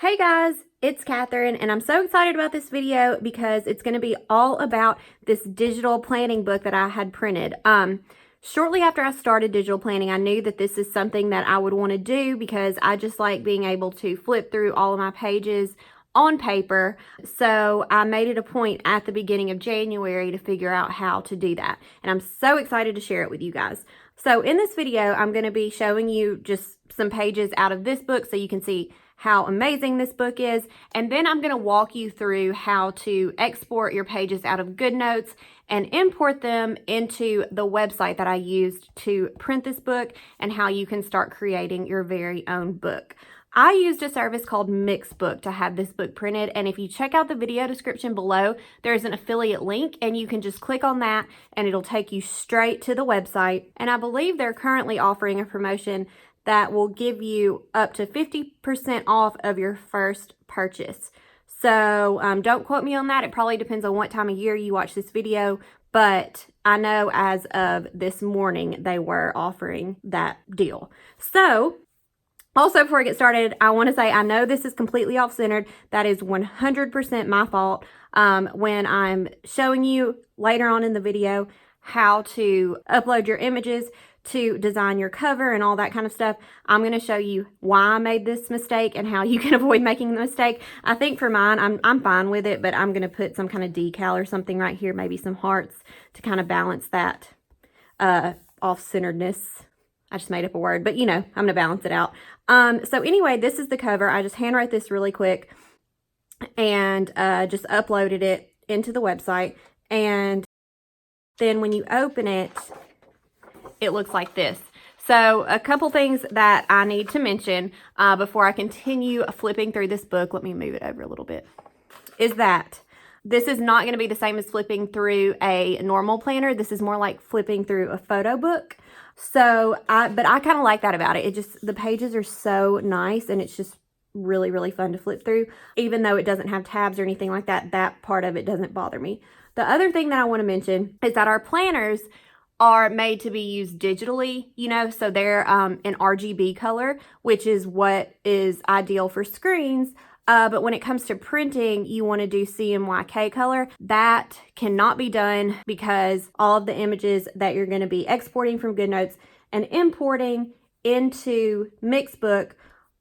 Hey guys, it's Catherine, and I'm so excited about this video because it's going to be all about this digital planning book that I had printed. Shortly after I started digital planning, I knew that this is something that I would want to do because I just like being able to flip through all of my pages on paper. So I made it a point at the beginning of January to figure out how to do that. And I'm so excited to share it with you guys. So in this video, I'm going to be showing you just some pages out of this book so you can see how amazing this book is, and then I'm going to walk you through how to export your pages out of GoodNotes and import them into the website that I used to print this book, and how you can start creating your very own book. I used a service called Mixbook to have this book printed, and if you check out the video description below, there's an affiliate link, and you can just click on that and it'll take you straight to the website. And I believe they're currently offering a promotion that will give you up to 50% off of your first purchase. So don't quote me on that. It probably depends on what time of year you watch this video, but I know as of this morning they were offering that deal. So also, before I get started, I want to say I know this is completely off-centered. That is 100% my fault. When I'm showing you later on in the video how to upload your images, to design your cover and all that kind of stuff, I'm going to show you why I made this mistake and how you can avoid making the mistake. I think for mine, I'm fine with it, but I'm going to put some kind of decal or something right here, maybe some hearts to kind of balance that off-centeredness. I just made up a word, but you know, I'm going to balance it out. So anyway, this is the cover. I just handwrote this really quick and just uploaded it into the website. And then when you open it, it looks like this. So a couple things that I need to mention before I continue flipping through this book, let me move it over a little bit, is that this is not going to be the same as flipping through a normal planner. This is more like flipping through a photo book. So but I kind of like that about it. It just, the pages are so nice and it's just really, really fun to flip through. Even though it doesn't have tabs or anything like that, that part of it doesn't bother me. The other thing that I want to mention is that our planners are made to be used digitally, you know, so they're in RGB color, which is what is ideal for screens. But when it comes to printing, you want to do CMYK color. That cannot be done because all of the images that you're going to be exporting from GoodNotes and importing into Mixbook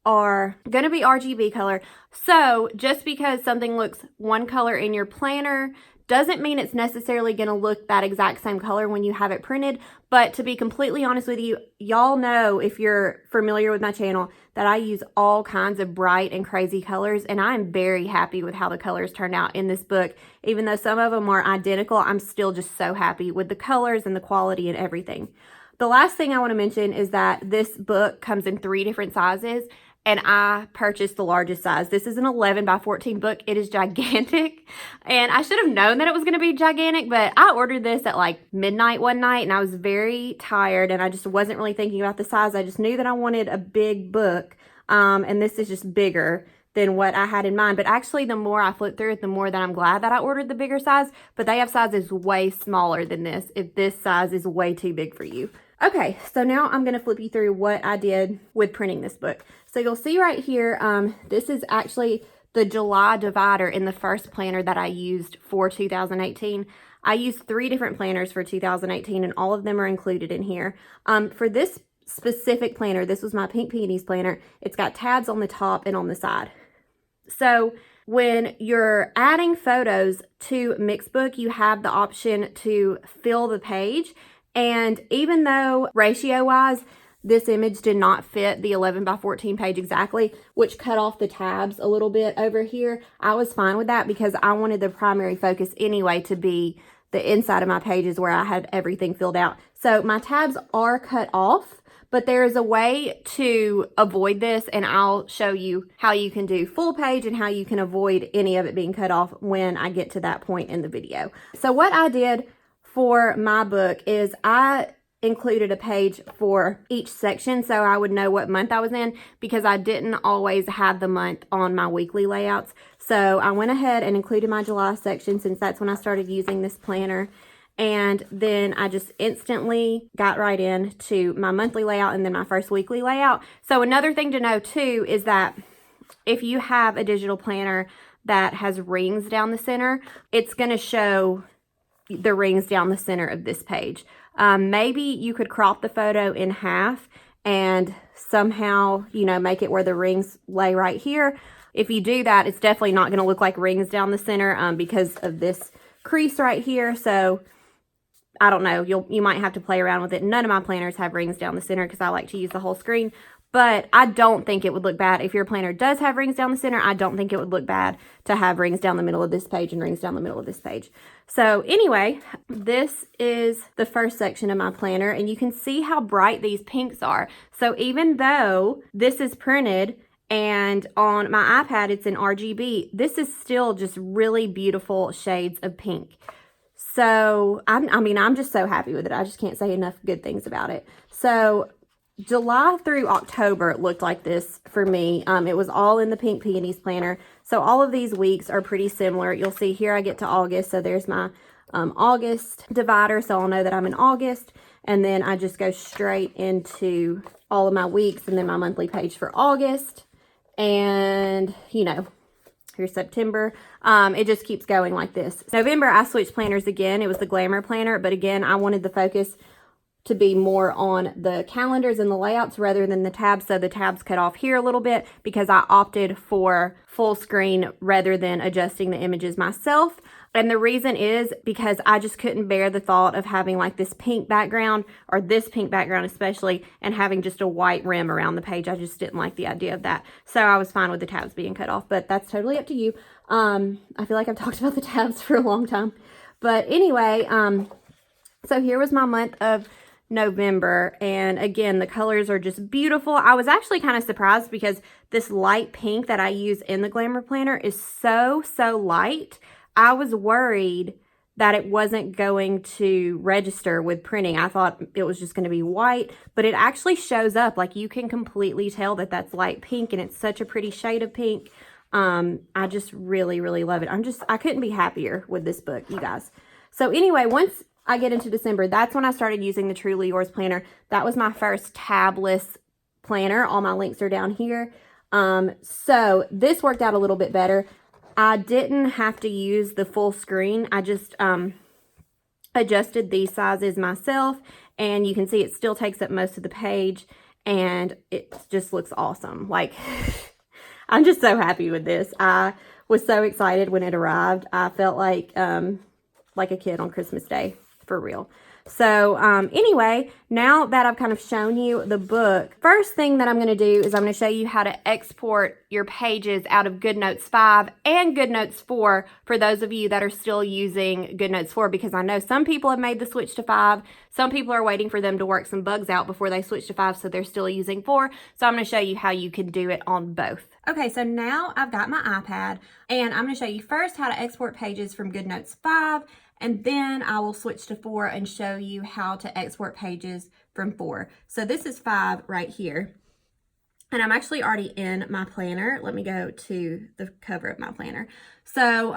are going to be RGB color. So just because something looks one color in your planner doesn't mean it's necessarily going to look that exact same color when you have it printed. But to be completely honest with you, y'all know, if you're familiar with my channel, that I use all kinds of bright and crazy colors, and I'm very happy with how the colors turned out in this book. Even though some of them are identical, I'm still just so happy with the colors and the quality and everything. The last thing I want to mention is that this book comes in 3 different sizes, and I purchased the largest size. This is an 11 by 14 book. It is gigantic, and I should have known that it was going to be gigantic, but I ordered this at like midnight one night, and I was very tired, and I just wasn't really thinking about the size. I just knew that I wanted a big book, and this is just bigger than what I had in mind. But actually, the more I flip through it, the more that I'm glad that I ordered the bigger size, but they have sizes way smaller than this if this size is way too big for you. Okay, so now I'm going to flip you through what I did with printing this book. So you'll see right here, this is actually the July divider in the first planner that I used for 2018. I used 3 different planners for 2018, and all of them are included in here. For this specific planner, this was my Pink Peonies planner. It's got tabs on the top and on the side. So when you're adding photos to Mixbook, you have the option to fill the page. And even though ratio-wise, this image did not fit the 11 by 14 page exactly, which cut off the tabs a little bit over here, I was fine with that because I wanted the primary focus anyway to be the inside of my pages where I had everything filled out. So my tabs are cut off, but there is a way to avoid this, and I'll show you how you can do full page and how you can avoid any of it being cut off when I get to that point in the video. So what I did for my book is I included a page for each section so I would know what month I was in, because I didn't always have the month on my weekly layouts. So I went ahead and included my July section since that's when I started using this planner. And then I just instantly got right into my monthly layout and then my first weekly layout. So another thing to know too is that if you have a digital planner that has rings down the center, it's going to show the rings down the center of this page. Maybe you could crop the photo in half and somehow, you know, make it where the rings lay right here. If you do that, it's definitely not going to look like rings down the center because of this crease right here. So I don't know, you might have to play around with it. None of my planners have rings down the center because I like to use the whole screen. But I don't think it would look bad. If your planner does have rings down the center, I don't think it would look bad to have rings down the middle of this page and rings down the middle of this page. So anyway, this is the first section of my planner, and you can see how bright these pinks are. So even though this is printed and on my iPad it's in RGB, this is still just really beautiful shades of pink. So I'm just so happy with it. I just can't say enough good things about it. So July through October, it looked like this for me. It was all in the Pink Peonies planner. So all of these weeks are pretty similar. You'll see here I get to August. So there's my August divider. So I'll know that I'm in August. And then I just go straight into all of my weeks and then my monthly page for August. And, you know, here's September. It just keeps going like this. November, I switched planners again. It was the Glamour planner. But again, I wanted the focus to be more on the calendars and the layouts rather than the tabs. So the tabs cut off here a little bit because I opted for full screen rather than adjusting the images myself. And the reason is because I just couldn't bear the thought of having like this pink background, or this pink background especially, and having just a white rim around the page. I just didn't like the idea of that. So I was fine with the tabs being cut off, but that's totally up to you. I feel like I've talked about the tabs for a long time. But anyway, so here was my month of November, and again, the colors are just beautiful. I was actually kind of surprised because this light pink that I use in the Glamour planner is so light. I was worried that it wasn't going to register with printing. I thought it was just going to be white, but it actually shows up. Like, you can completely tell that that's light pink, and it's such a pretty shade of pink. I just really love it. I couldn't be happier with this book, you guys. So anyway, once I get into December, that's when I started using the Truly Yours planner. That was my first tabless planner. All my links are down here. So this worked out a little bit better. I didn't have to use the full screen. I just adjusted these sizes myself, and you can see it still takes up most of the page, and it just looks awesome. Like, I'm just so happy with this. I was so excited when it arrived. I felt like a kid on Christmas Day. For real. So anyway, now that I've kind of shown you the book, first thing that I'm going to do is I'm going to show you how to export your pages out of GoodNotes 5 and GoodNotes 4 for those of you that are still using GoodNotes 4, because I know some people have made the switch to 5. Some people are waiting for them to work some bugs out before they switch to 5, so they're still using 4. So I'm going to show you how you can do it on both. Okay, so now I've got my iPad, and I'm going to show you first how to export pages from GoodNotes 5. And then I will switch to 4 and show you how to export pages from 4. So this is 5 right here. And I'm actually already in my planner. Let me go to the cover of my planner. So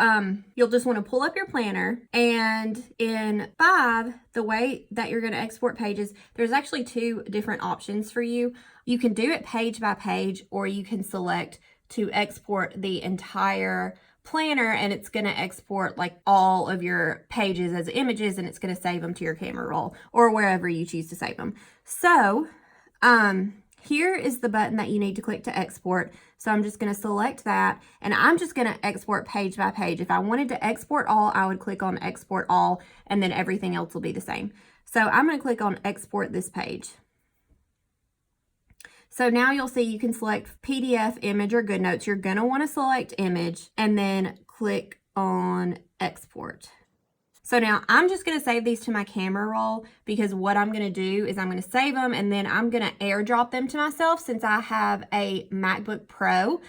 you'll just want to pull up your planner. And in 5, the way that you're going to export pages, there's actually 2 different options for you. You can do it page by page, or you can select to export the entire planner, and it's going to export like all of your pages as images, and it's going to save them to your camera roll or wherever you choose to save them. So here is the button that you need to click to export. So I'm just going to select that, and I'm just going to export page by page. If I wanted to export all, I would click on export all, and then everything else will be the same. So I'm going to click on export this page. So now you'll see you can select PDF, image, or GoodNotes. You're going to want to select image and then click on export. So now I'm just going to save these to my camera roll, because what I'm going to do is I'm going to save them, and then I'm going to airdrop them to myself since I have a MacBook Pro.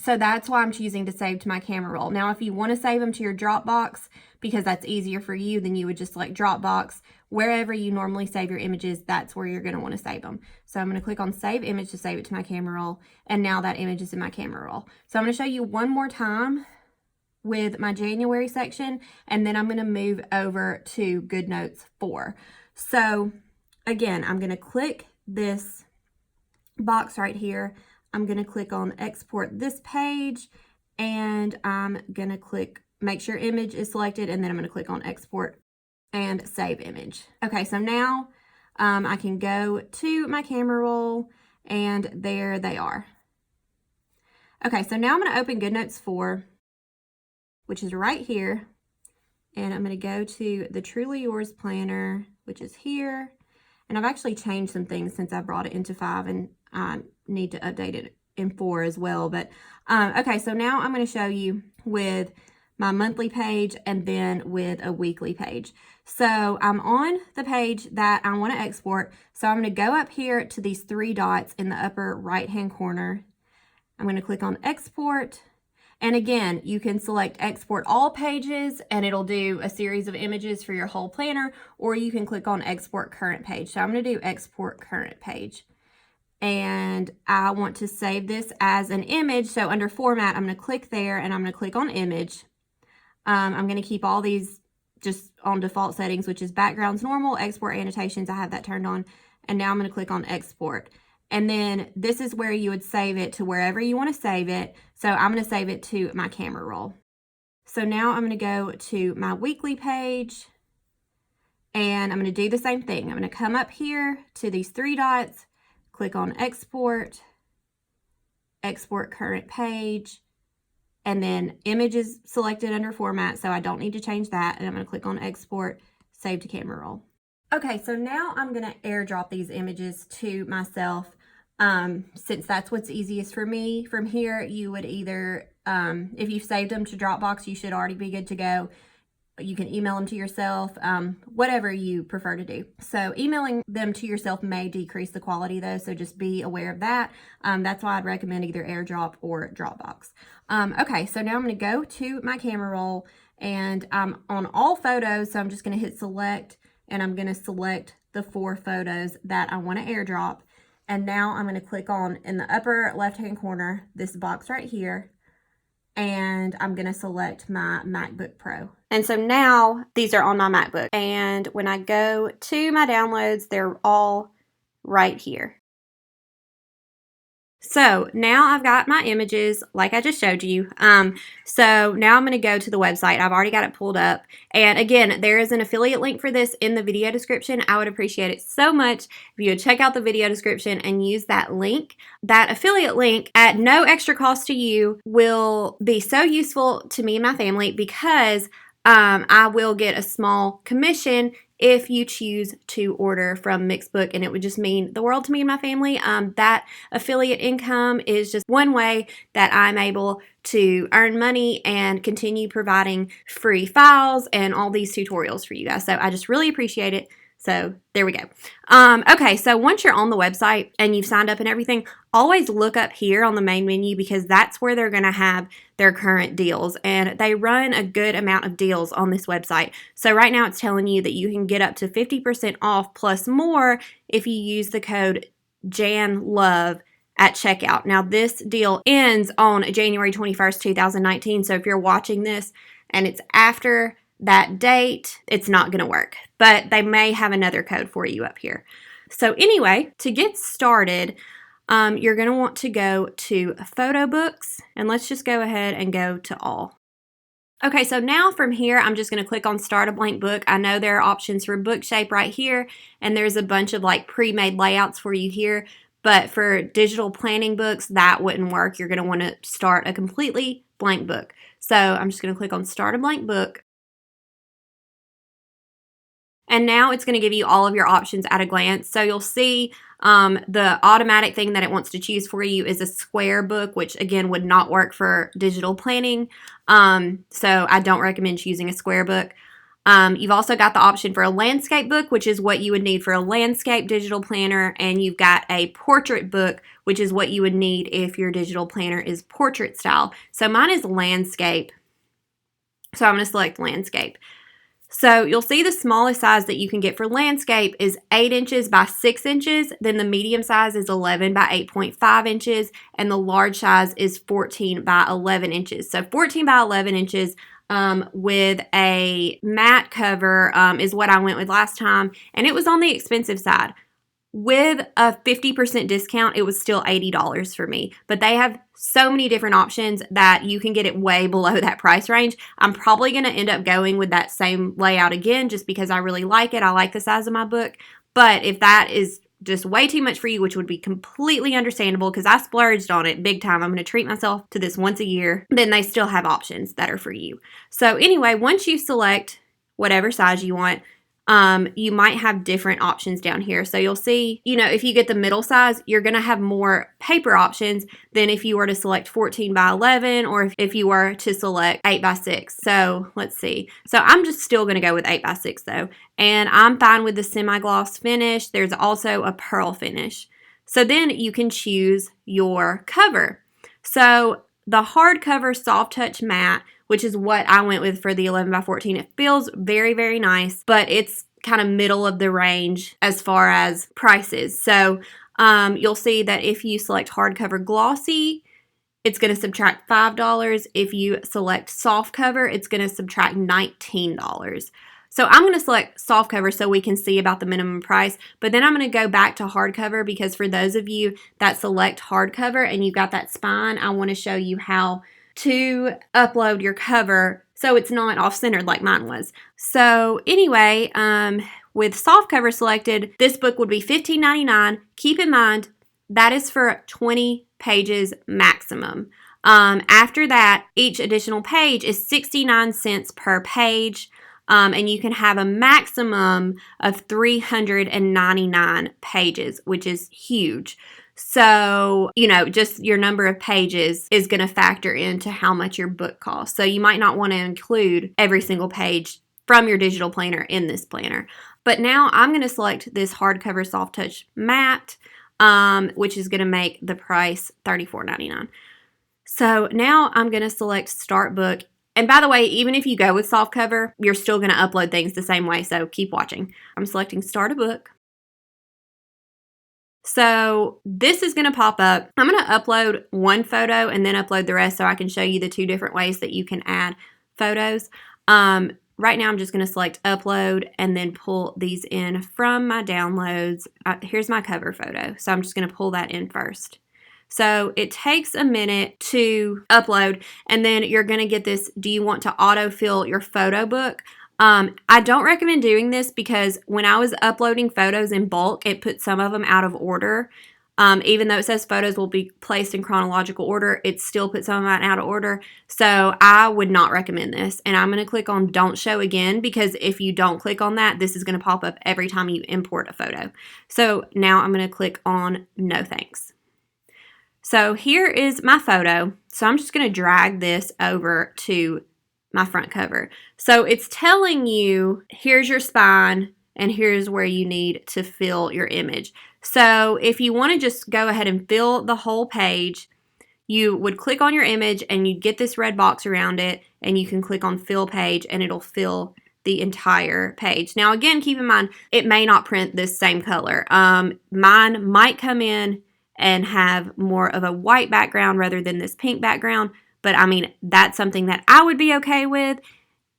So that's why I'm choosing to save to my camera roll. Now, if you want to save them to your Dropbox, because that's easier for you, then you would just select Dropbox. Wherever you normally save your images, that's where you're going to want to save them. So I'm going to click on Save Image to save it to my camera roll, and now that image is in my camera roll. So I'm going to show you one more time with my January section, and then I'm going to move over to GoodNotes 4. So again, I'm going to click this box right here. I'm going to click on export this page, and I'm going to click make sure image is selected, and then I'm going to click on export and save image. Okay, so now I can go to my camera roll, and there they are. Okay, so now I'm going to open GoodNotes 4, which is right here, and I'm going to go to the Truly Yours planner, which is here. And I've actually changed some things since I brought it into 5, and I need to update it in 4 as well. But okay, so now I'm going to show you with my monthly page and then with a weekly page. So I'm on the page that I want to export. So I'm going to go up here to these 3 dots in the upper right hand corner. I'm going to click on export. And again, you can select export all pages and it'll do a series of images for your whole planner, or you can click on export current page. So I'm going to do export current page. And I want to save this as an image. So under format, I'm going to click there and I'm going to click on image. I'm going to keep all these just on default settings, which is backgrounds normal, export annotations. I have that turned on. And now I'm going to click on export. And then this is where you would save it to wherever you want to save it. So I'm going to save it to my camera roll. So now I'm going to go to my weekly page, and I'm going to do the same thing. I'm going to come up here to these 3 dots, click on export, export current page, and then image is selected under format, so I don't need to change that. And I'm going to click on export, save to camera roll. Okay, so now I'm going to airdrop these images to myself. Since that's what's easiest for me. From here, you would either, if you've saved them to Dropbox, you should already be good to go. You can email them to yourself, whatever you prefer to do. So emailing them to yourself may decrease the quality though, so just be aware of that. That's why I'd recommend either AirDrop or Dropbox. Okay, so now I'm going to go to my camera roll, and I'm on all photos, so I'm just going to hit select, and I'm going to select the 4 photos that I want to AirDrop. And now I'm going to click on, in the upper left-hand corner, this box right here, and I'm going to select my MacBook Pro. And so now these are on my MacBook. And when I go to my downloads, they're all right here. So now I've got my images like I just showed you. So now I'm going to go to the website. I've already got it pulled up. And again, there is an affiliate link for this in the video description. I would appreciate it so much if you would check out the video description and use that link. That affiliate link at no extra cost to you will be so useful to me and my family, because I will get a small commission if you choose to order from Mixbook, and it would just mean the world to me and my family. That affiliate income is just one way that I'm able to earn money and continue providing free files and all these tutorials for you guys. So I just really appreciate it. So there we go. Okay, so once you're on the website and you've signed up and everything, always look up here on the main menu, because that's where they're going to have their current deals, and they run a good amount of deals on this website. So right now it's telling you that you can get up to 50% off plus more if you use the code JANLOVE at checkout. Now this deal ends on January 21st, 2019. So if you're watching this and it's after that date, it's not going to work, but they may have another code for you up here. So anyway, to get started, you're going to want to go to photo books, and let's just go ahead and go to all. Okay, so now from here, I'm just going to click on start a blank book. I know there are options for book shape right here, and there's a bunch of like pre-made layouts for you here, but for digital planning books, that wouldn't work. You're going to want to start a completely blank book. So I'm just going to click on start a blank book. And now it's going to give you all of your options at a glance. So you'll see the automatic thing that it wants to choose for you is a square book, which again would not work for digital planning. So I don't recommend choosing a square book. You've also got the option for a landscape book, which is what you would need for a landscape digital planner. And you've got a portrait book, which is what you would need if your digital planner is portrait style. So mine is landscape. So I'm going to select landscape. So you'll see the smallest size that you can get for landscape is 8 inches by 6 inches. Then the medium size is 11 by 8.5 inches. And the large size is 14 by 11 inches. So 14 by 11 inches with a matte cover is what I went with last time. And it was on the expensive side. with a 50% discount, it was still $80 for me. But they have so many different options that you can get it way below that price range. I'm probably going to end up going with that same layout again just because I really like it. I like the size of my book. But if that is just way too much for you, which would be completely understandable because I splurged on it big time. I'm going to treat myself to this once a year. Then they still have options that are for you. So anyway, once you select whatever size you want, you might have different options down here. So you'll see, if you get the middle size, you're going to have more paper options than if you were to select 14 by 11 or if you were to select 8 by 6. So let's see. So I'm just still going to go with 8 by 6 though. And I'm fine with the semi-gloss finish. There's also a pearl finish. So then you can choose your cover. So the hardcover soft touch matte, which is what I went with for the 11 by 14. It feels very, very nice, but it's kind of middle of the range as far as prices. So you'll see that if you select hardcover glossy, it's going to subtract $5. If you select soft cover, it's going to subtract $19. So I'm going to select soft cover so we can see about the minimum price, but then I'm going to go back to hardcover because for those of you that select hardcover and you've got that spine, I want to show you how to upload your cover so it's not off-centered like mine was. So anyway, with soft cover selected, this book would be $15.99. Keep in mind, that is for 20 pages maximum. After that, each additional page is 69 cents per page. And you can have a maximum of 399 pages, which is huge. So, just your number of pages is going to factor into how much your book costs. So you might not want to include every single page from your digital planner in this planner. But now I'm going to select this hardcover soft touch matte, which is going to make the price $34.99. So now I'm going to select Start Book. And by the way, even if you go with soft cover, you're still going to upload things the same way, so keep watching. I'm selecting Start a Book. So this is going to pop up. I'm going to upload one photo and then upload the rest so I can show you the two different ways that you can add photos. Right now I'm just going to select Upload and then pull these in from my downloads. Here's my cover photo, so I'm just going to pull that in first. So it takes a minute to upload, and then you're going to get this, do you want to autofill your photo book? I don't recommend doing this because when I was uploading photos in bulk, it put some of them out of order. Even though it says photos will be placed in chronological order, it still put some of them out of order. So I would not recommend this. And I'm going to click on Don't Show Again because if you don't click on that, this is going to pop up every time you import a photo. So now I'm going to click on No Thanks. So here is my photo. So I'm just going to drag this over to my front cover. So it's telling you, here's your spine and here's where you need to fill your image. So if you want to just go ahead and fill the whole page, you would click on your image and you'd get this red box around it and you can click on Fill Page and it'll fill the entire page. Now again, keep in mind, it may not print this same color. Mine might come in and have more of a white background rather than this pink background. But I mean, that's something that I would be okay with.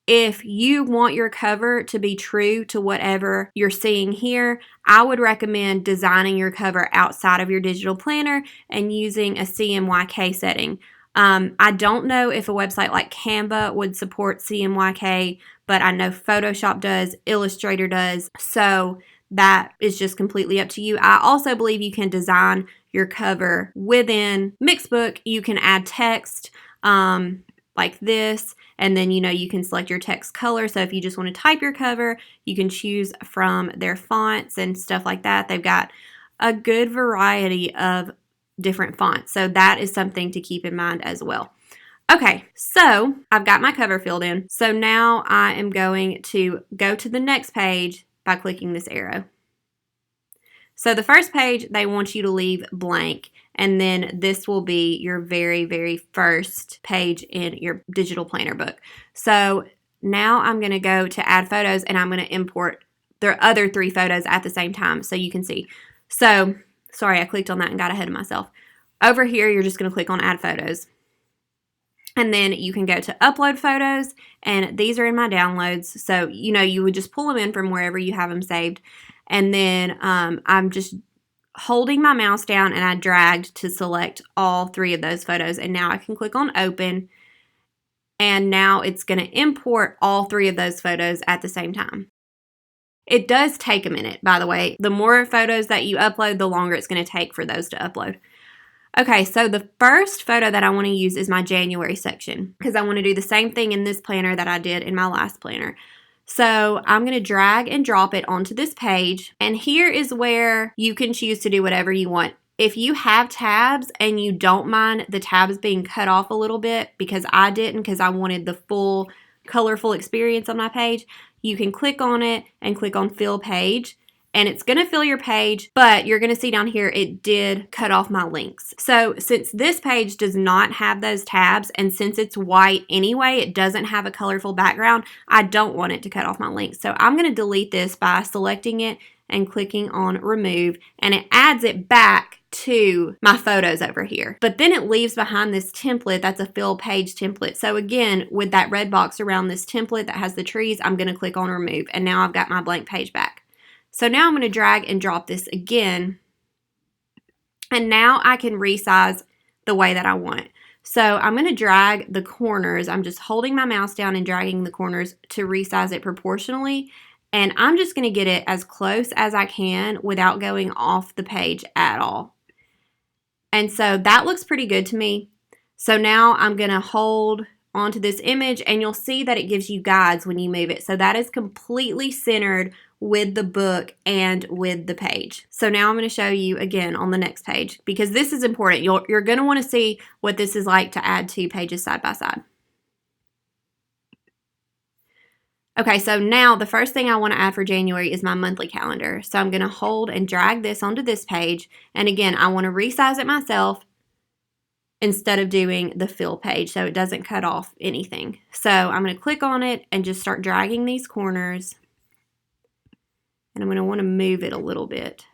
If you want your cover to be true to whatever you're seeing here, I would recommend designing your cover outside of your digital planner and using a CMYK setting. I don't know if a website like Canva would support CMYK, but I know Photoshop does, Illustrator does, so that is just completely up to you. I also believe you can design your cover within Mixbook. You can add text like this, and then you can select your text color. So if you just want to type your cover, you can choose from their fonts and stuff like that. They've got a good variety of different fonts, so that is something to keep in mind as well. Okay, so I've got my cover filled in. So now I am going to go to the next page by clicking this arrow. So the first page, they want you to leave blank, and then this will be your very, very first page in your digital planner book. So now I'm going to go to add photos, and I'm going to import the other 3 photos at the same time so you can see. So, sorry, I clicked on that and got ahead of myself. Over here, you're just going to click on Add Photos. And then you can go to Upload Photos, and these are in my downloads. So, you would just pull them in from wherever you have them saved. And then I'm just holding my mouse down and I dragged to select all 3 of those photos. And now I can click on open. And now it's going to import all 3 of those photos at the same time. It does take a minute, by the way. The more photos that you upload, the longer it's going to take for those to upload. Okay, so the first photo that I want to use is my January section because I want to do the same thing in this planner that I did in my last planner. So I'm going to drag and drop it onto this page, and here is where you can choose to do whatever you want. If you have tabs and you don't mind the tabs being cut off a little bit, because I didn't, because I wanted the full colorful experience on my page, you can click on it and click on fill page, and it's going to fill your page, but you're going to see down here it did cut off my links. So since this page does not have those tabs, and since it's white anyway, it doesn't have a colorful background, I don't want it to cut off my links. So I'm going to delete this by selecting it and clicking on remove, and it adds it back to my photos over here. But then it leaves behind this template that's a fill page template. So again, with that red box around this template that has the trees, I'm going to click on remove, and now I've got my blank page back. So now I'm going to drag and drop this again, and now I can resize the way that I want it. So I'm going to drag the corners. I'm just holding my mouse down and dragging the corners to resize it proportionally, and I'm just going to get it as close as I can without going off the page at all. And so that looks pretty good to me. So now I'm going to hold onto this image, and you'll see that it gives you guides when you move it. So that is completely centered with the book and with the page. So now I'm going to show you again on the next page, because this is important. You're going to want to see what this is like to add 2 pages side by side. Okay, so now the first thing I want to add for January is my monthly calendar. So I'm going to hold and drag this onto this page. And again, I want to resize it myself instead of doing the fill page so it doesn't cut off anything. So I'm going to click on it and just start dragging these corners. And I'm going to want to move it a little bit.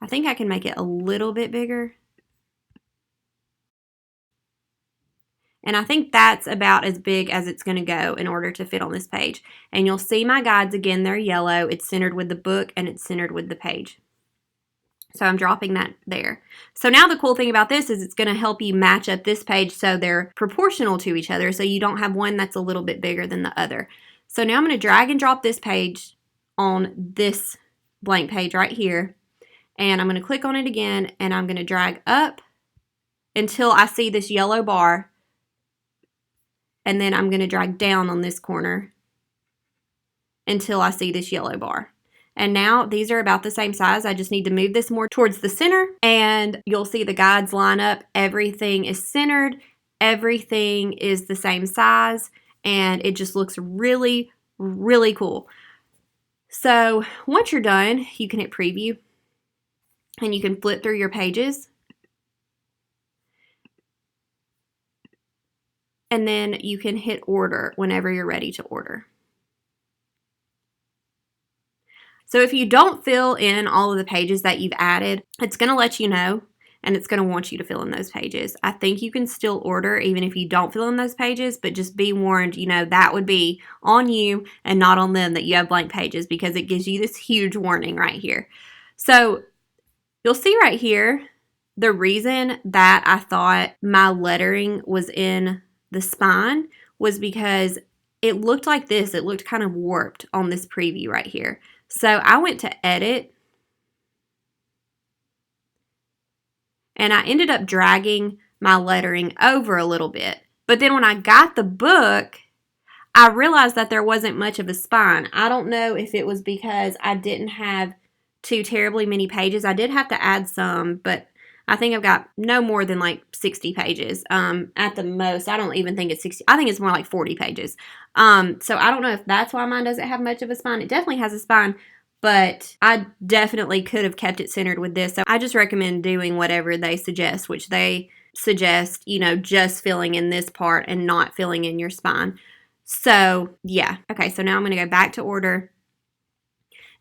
I think I can make it a little bit bigger. And I think that's about as big as it's going to go in order to fit on this page. And you'll see my guides again, they're yellow. It's centered with the book and it's centered with the page. So I'm dropping that there. So now the cool thing about this is it's going to help you match up this page so they're proportional to each other, so you don't have one that's a little bit bigger than the other. So now I'm going to drag and drop this page on this blank page right here. And I'm going to click on it again, and I'm going to drag up until I see this yellow bar. And then I'm going to drag down on this corner until I see this yellow bar. And now these are about the same size. I just need to move this more towards the center, and you'll see the guides line up. Everything is centered. Everything is the same size, and it just looks really, really cool. So once you're done, you can hit preview, and you can flip through your pages. And then you can hit order whenever you're ready to order. So if you don't fill in all of the pages that you've added, it's going to let you know, and it's going to want you to fill in those pages. I think you can still order even if you don't fill in those pages, but just be warned, that would be on you and not on them that you have blank pages, because it gives you this huge warning right here. So you'll see right here, the reason that I thought my lettering was in the spine was because it looked like this. It looked kind of warped on this preview right here. So I went to edit, and I ended up dragging my lettering over a little bit. But then when I got the book, I realized that there wasn't much of a spine. I don't know if it was because I didn't have too terribly many pages. I did have to add some, but I think I've got no more than like 60 pages at the most. I don't even think it's 60. I think it's more like 40 pages. So I don't know if that's why mine doesn't have much of a spine. It definitely has a spine, but I definitely could have kept it centered with this. So I just recommend doing whatever they suggest, which they suggest, just filling in this part and not filling in your spine. So yeah. Okay, so now I'm going to go back to order.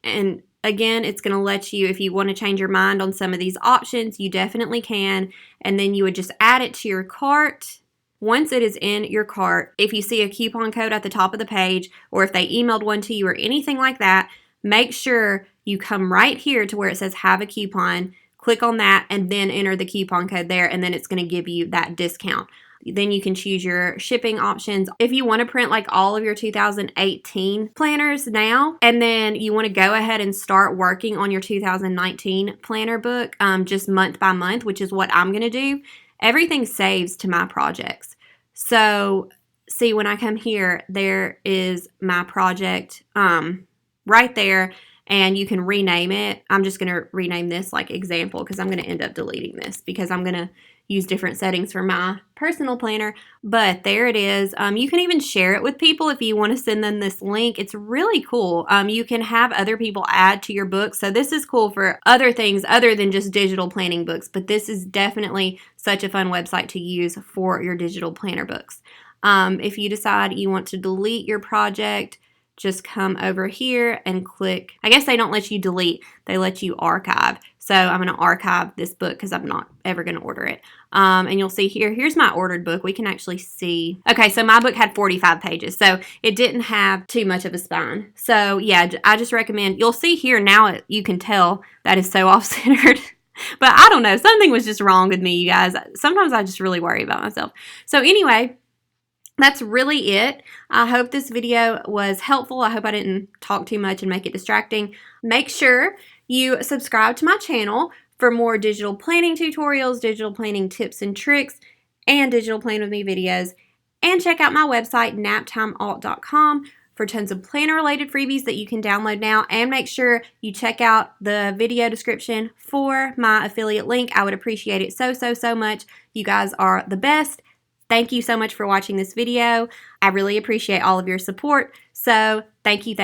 And again, it's going to let you, if you want to change your mind on some of these options, you definitely can. And then you would just add it to your cart. Once it is in your cart, if you see a coupon code at the top of the page, or if they emailed one to you or anything like that, make sure you come right here to where it says have a coupon, click on that, and then enter the coupon code there, and then it's going to give you that discount. Then you can choose your shipping options. If you want to print like all of your 2018 planners now, and then you want to go ahead and start working on your 2019 planner book just month by month, which is what I'm going to do, everything saves to my projects. So see, when I come here, there is my project right there, and you can rename it. I'm just going to rename this like example because I'm going to end up deleting this because I'm going to use different settings for my personal planner. But there it is. You can even share it with people if you want to send them this link. It's really cool. You can have other people add to your book. So this is cool for other things other than just digital planning books. But this is definitely such a fun website to use for your digital planner books. If you decide you want to delete your project, just come over here and click. I guess they don't let you delete, they let you archive. So I'm going to archive this book because I'm not ever going to order it. And you'll see here's my ordered book. We can actually see. Okay, so my book had 45 pages, so it didn't have too much of a spine. So yeah, I just recommend, you'll see here now you can tell that is so off-centered. But I don't know, something was just wrong with me, you guys. Sometimes I just really worry about myself. So anyway, that's really it. I hope this video was helpful. I hope I didn't talk too much and make it distracting. Make sure you subscribe to my channel for more digital planning tutorials, digital planning tips and tricks, and digital plan with me videos. And check out my website, naptimealt.com, for tons of planner related freebies that you can download now. And make sure you check out the video description for my affiliate link. I would appreciate it so much. You guys are the best. Thank you so much for watching this video. I really appreciate all of your support. So thank you.